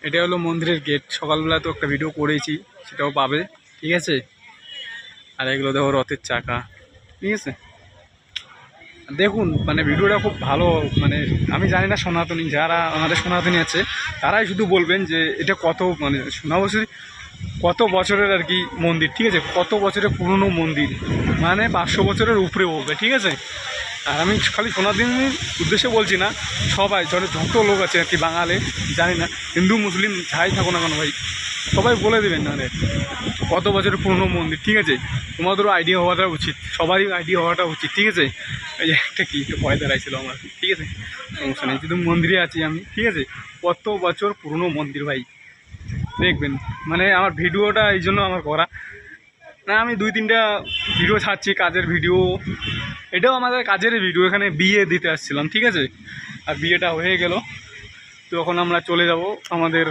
এটা হলো মন্দিরের গেট। সকালবেলা তো একটা ভিডিও করেছি, সেটাও পাবে, ঠিক আছে। আর এগুলো দেখো রথের চাকা, ঠিক আছে। দেখুন মানে ভিডিওটা খুব ভালো। মানে আমি জানি না সনাতনী, যারা আমাদের সনাতনী আছে তারাই শুধু বলবেন যে এটা কত মানে সোনাবছরী কত বছরের আর কি মন্দির, ঠিক আছে। কত বছরের পুরনো মন্দির, মানে 500 বছরের উপরে হবে, ঠিক আছে। আর আমি খালি সনাতনীর উদ্দেশ্যে বলছি না, সবাই যত লোক আছে আর কি, বাঙালি জানি না, হিন্দু মুসলিম যাই থাকো না কেন ভাই, সবাই বলে দেবেন না রে কত বছরের পুরনো মন্দির, ঠিক আছে। তোমাদেরও আইডিয়া হওয়াটা উচিত, সবারই আইডিয়া হওয়াটা উচিত, ঠিক আছে। এই যে একটা কি একটু ভয় দাঁড়াইছিল আমার, ঠিক আছে, সমস্যা নেই, শুধু মন্দিরে আছি আমি, ঠিক আছে। কত বছর পুরনো মন্দির ভাই, দেখবেন। মানে আমার ভিডিওটা এই জন্য আমার করা না, আমি 2-3টা ভিডিও ছাড়ছি, কাজের ভিডিও, এটাও আমাদের কাজের ভিডিও। এখানে বিয়ে দিতে আসছিলাম, ঠিক আছে। আর বিয়েটা হয়ে গেল, তো এখন আমরা চলে যাব আমাদের,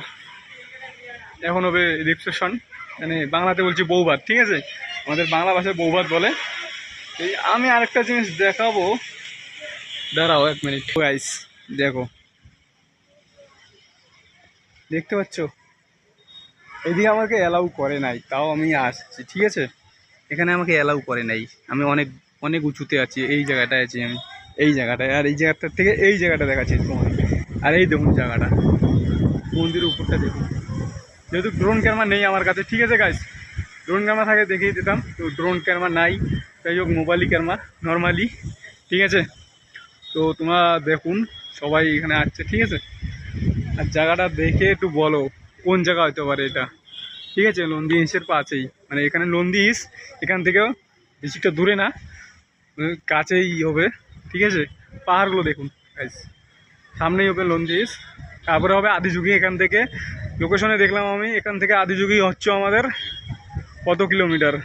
এখন হবে রিসেপশন, মানে বাংলাতে বলছি বৌভাত, ঠিক আছে। আমাদের বাংলা ভাষায় বৌভাত বলে। এই আমি আরেকটা জিনিস দেখাবো, দাঁড়াও 1 মিনিট গাইস, দেখো, দেখতে পাচ্ছ এদিকে আমাকে অ্যালাউ করে নাই, তাও আমি আসছি, ঠিক আছে। এখানে আমাকে অ্যালাউ করে নাই, আমি অনেক অনেক উঁচুতে আছি, এই জায়গাটায় আছি আমি, এই জায়গাটায়। আর এই জায়গাটার থেকে এই জায়গাটা দেখাচ্ছি তোমাকে। আর এই দেখুন জায়গাটা, মন্দিরের উপরটা দেখুন। যেহেতু ড্রোন ক্যামেরা নেই আমার কাছে, ঠিক আছে গাইস, ড্রোন ক্যামেরা থাকে দেখিয়ে দিতাম, তো ড্রোন ক্যামেরা নাই, যাই হোক মোবাইলই ক্যামেরা নর্মালি, ঠিক আছে। তো তোমরা দেখুন, সবাই এখানে আসছে, ঠিক আছে। আর জায়গাটা দেখে একটু বলো কোন জায়গা হতে পারে এটা, ঠিক আছে। নন্দী হিলসের পাশেই, মানে এখানে নন্দী হিলস, এখান থেকেও বেশিটা দূরে না, কাছেই হবে, ঠিক আছে। পাহাড়গুলো দেখুন গাইস, সামনেই হবে নন্দী হিলস, তারপরে হবে আদিযোগী। এখান থেকে লোকেশনে দেখলাম আমি, এখান থেকে আদিযোগী হচ্ছে আমাদের কত কিলোমিটার,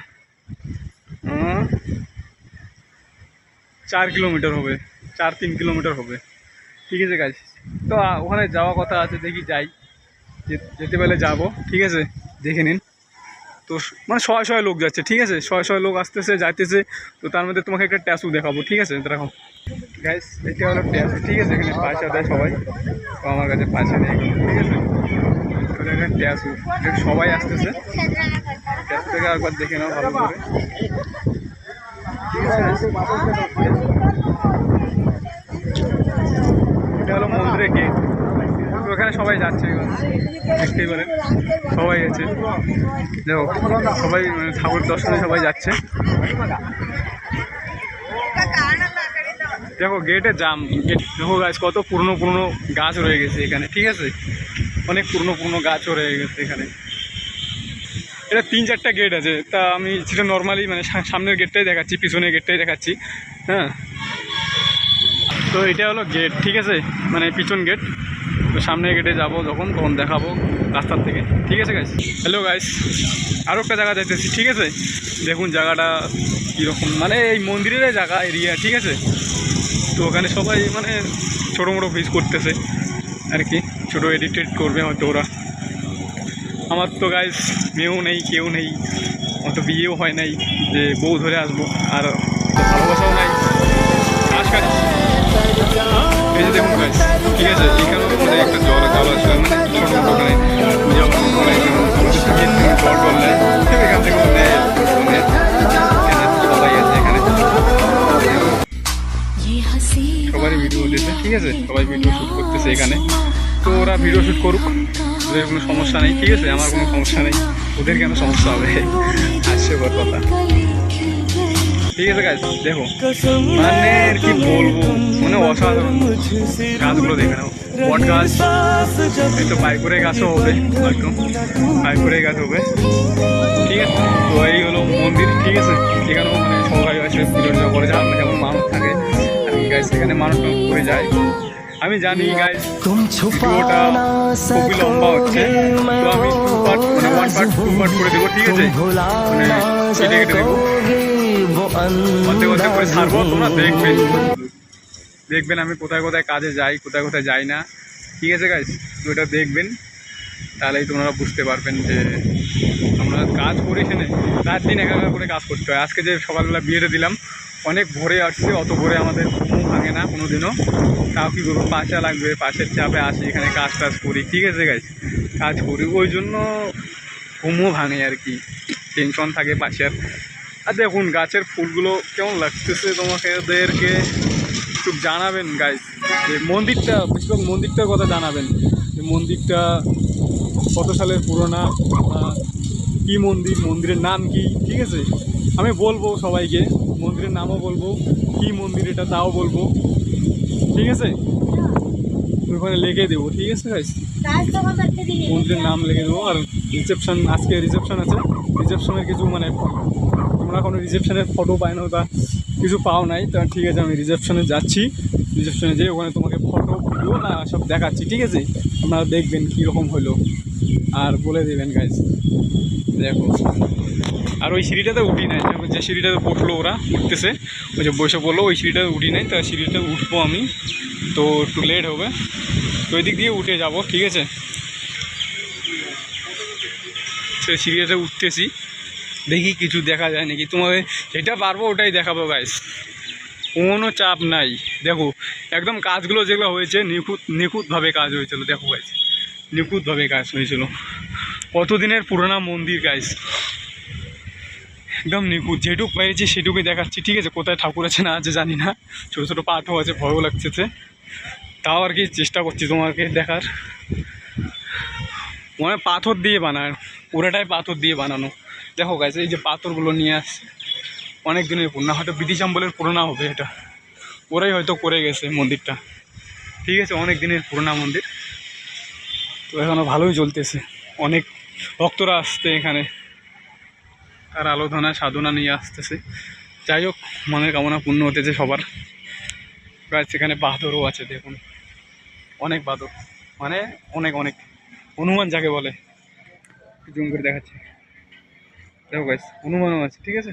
4 কিলোমিটার হবে, 4-3 কিলোমিটার হবে, ঠিক আছে গাইস। তো ওখানে যাওয়া কথা আছে, দেখি যাই, যেতে পেলে যাবো, ঠিক আছে। দেখে নিন, তো মানে শয়ে লোক যাচ্ছে, ঠিক আছে, শয়ে লোক আসতেছে যাইতেছে। তো তার মধ্যে তোমাকে একটা ট্যাসু দেখাবো, ঠিক আছে, দেখো গাইস, এটা হলো ট্যাসু, ঠিক আছে। এখানে পয়সা দেয় সবাই, তো আমার কাছে পয়সা নেই, ঠিক আছে। একটা ট্যাসু, সবাই আসতেছে, ট্যাসু থেকে একবার দেখে নাও ভালো করে, ঠিক আছে। এটা হলো মন্দিরের গেট, তো এখানে সবাই যাচ্ছে, দেখতেই পারেন সবাই গেছে, দেখো সবাই মানে ঠাকুর দর্শনে সবাই যাচ্ছে। দেখো গেটে জাম, গেট দেখো গাছ, কত পুরনো পুরনো গাছ রয়ে গেছে এখানে, ঠিক আছে। অনেক পুরনো পুরনো গাছও রয়ে গেছে এখানে। এটা 3-4টা গেট আছে, তা আমি সেটা নর্মালি মানে সামনের গেটটাই দেখাচ্ছি, পিছনের গেটটাই দেখাচ্ছি, হ্যাঁ। তো এটা হলো গেট, ঠিক আছে, মানে পিছন গেট। তো সামনের গেটে যাবো যখন, তখন দেখাবো রাস্তার থেকে, ঠিক আছে গাইস। হ্যালো গাইস, আরও একটা জায়গা যাইতেছি, ঠিক আছে। দেখুন জায়গাটা কীরকম, মানে এই মন্দিরের জায়গা এরিয়া, ঠিক আছে। তো ওখানে সবাই মানে ছোটো মোটো ভিজ করতেছে আর কি, ছোটো এডিটেড করবে হয়তো ওরা। আমার তো গাইস মেয়েও নেই, কেউ নেই, আমার তো বিয়েও হয় নাই যে বউ ধরে আসবো, আর ভালোবাসাও নাই, আজকাল এই যে দেখুন গাইস, ঠিক আছে। এখানেও মানে একটা জল আসবে, মানে ছোটো মোটো ওখানে পূজা জল টল নেয়, এখান থেকে সবাই আছে এখানে, সবারই ভিডিও উঠেছে, ঠিক আছে। সবাই ভিডিও শ্যুট করতেছে এখানে, তো ওরা ভিডিও শ্যুট করুক, ওদের কোনো সমস্যা নেই, ঠিক আছে। আমার কোনো সমস্যা নেই, ওদের কেন সমস্যা হবে, হাস্যকর কথা, ঠিক আছে গাছ। দেখো মানে আর কি বলবো, মানে অসাধারণ গাছগুলো দেখে নাও, বট গাছ, এই তো বাইকুরে গাছও হবে, একদম বাইকুরে গাছ হবে, ঠিক আছে। তো এই হলো মন্দির, ঠিক আছে। এখানেও মানে সবাই আছে পুজো করে, যার যেমন মানুষ থাকে আর কি গাছ, সেখানে মানুষ করে যায়। আমি জানি গাইস ভিডিওটা খুবই লম্বা হচ্ছে, তো আমি 2 পার্ট মানে 1 পার্ট 2 পার্ট করে দেবো, ঠিক আছে। মানে কেটে কেটে দেবো, অর্ধেক অর্ধেক করে ছাড়বো, তোমরা দেখবেন আমি কোথায় কোথায় কাজে যাই, কোথায় কোথায় যাই না, ঠিক আছে গাইস। তো এটা দেখবেন, তাহলেই তোমরা বুঝতে পারবেন যে আমরা কাজ করি, এখানে রাত দিন 11 করে কাজ করতে হয়। আজকে যে সকালবেলা বিয়েটা দিলাম, অনেক ভোরে আসছে, অত ভোরে আমাদের ভাঙে না কোনোদিনও। তাও কী করবো, পয়সা লাগবে, পাশের চাপে আসি, এখানে কাজ টাজ করি, ঠিক আছে গাইস, কাজ করি, ওই জন্য ঘুমও ভাঙে আর কি, টেনশন থাকে পাশের। আর দেখুন গাছের ফুলগুলো কেমন লাগতেছে তোমাকে ওদেরকে একটু জানাবেন গাইস, যে মন্দিরটা, বেশিরভাগ মন্দিরটার কথা জানাবেন, যে মন্দিরটা কত সালের পুরোনো, কী মন্দির, মন্দিরের নাম কি, ঠিক আছে। আমি বলবো সবাইকে, মন্দিরের নামও বলবো, কী মন্দির এটা তাও বলবো, ঠিক আছে। ওখানে লিখে দেবো, ঠিক আছে গাইস, মন্দিরের নাম লিখে দেবো। আর রিসেপশন, আজকে রিসেপশন আছে, রিসেপশনের কিছু মানে তোমরা কোনো রিসেপশনের ফটো পাই না তা কিছু পাও নাই, তা ঠিক আছে আমি রিসেপশনে যাচ্ছি, রিসেপশনে যেয়ে ওখানে তোমাকে ফটো ভিডিও না সব দেখাচ্ছি, ঠিক আছে। আপনারা দেখবেন কীরকম হলো আর বলে দেবেন গাইস। দেখো, আর ওই সিঁড়িটাতে উঠি নাই, যে সিঁড়িটাতে বসলো ওরা উঠতেছে, ওই যে বসে পড়লো, ওই সিঁড়িটাতে উঠি নাই, তা সিঁড়িটা উঠবো আমি, তো একটু লেট হবে, তো ওই দিক দিয়ে উঠে যাব, ঠিক আছে। সেই সিঁড়িটাতে উঠতেছি, দেখি কিছু দেখা যায় নাকি, তোমাকে যেটা পারবো ওটাই দেখাবো গাইস, কোনো চাপ নাই। দেখো একদম কাজগুলো যেগুলো হয়েছে নিখুঁতভাবে কাজ হয়েছিল, দেখো গাইস, নিখুঁতভাবে কাজ হয়েছিল। কতদিনের পুরোনো মন্দির গাইস, একদম নিখুঁত, যেটুকু পেরেছি সেটুকুই দেখাচ্ছি, ঠিক আছে। কোথায় ঠাকুর আছে না আছে জানি না, ছোটো ছোটো পাথর আছে, ভয়ও লাগতেছে, তাও আর কি চেষ্টা করছি তোমাকে দেখার। মানে পাথর দিয়ে বানায়, পুরোটাই পাথর দিয়ে বানানো। দেখো গাইস, এই যে পাথরগুলো নিয়ে আসছে, অনেক দিনের পুরোনো, হয়তো ব্রিটিশ আমলের পুরোনো হবে এটা, ওরাই হয়তো করে গেছে মন্দিরটা, ঠিক আছে, অনেক দিনের পুরোনো মন্দির। তো এখনও ভালোই চলতেছে, অনেক ভক্তরা আসছে এখানে, তার আলোধনা সাধনা নিয়ে আসতেছে। যাই হোক, মনের কামনা পূর্ণ হতেছে সবার। গাইস এখানে বাঁদরও আছে, দেখুন অনেক বাঁদর, মানে অনেক অনেক, হনুমান যাকে বলে, জুম করে দেখাচ্ছি, দেখো গাইস হনুমানও আছে, ঠিক আছে।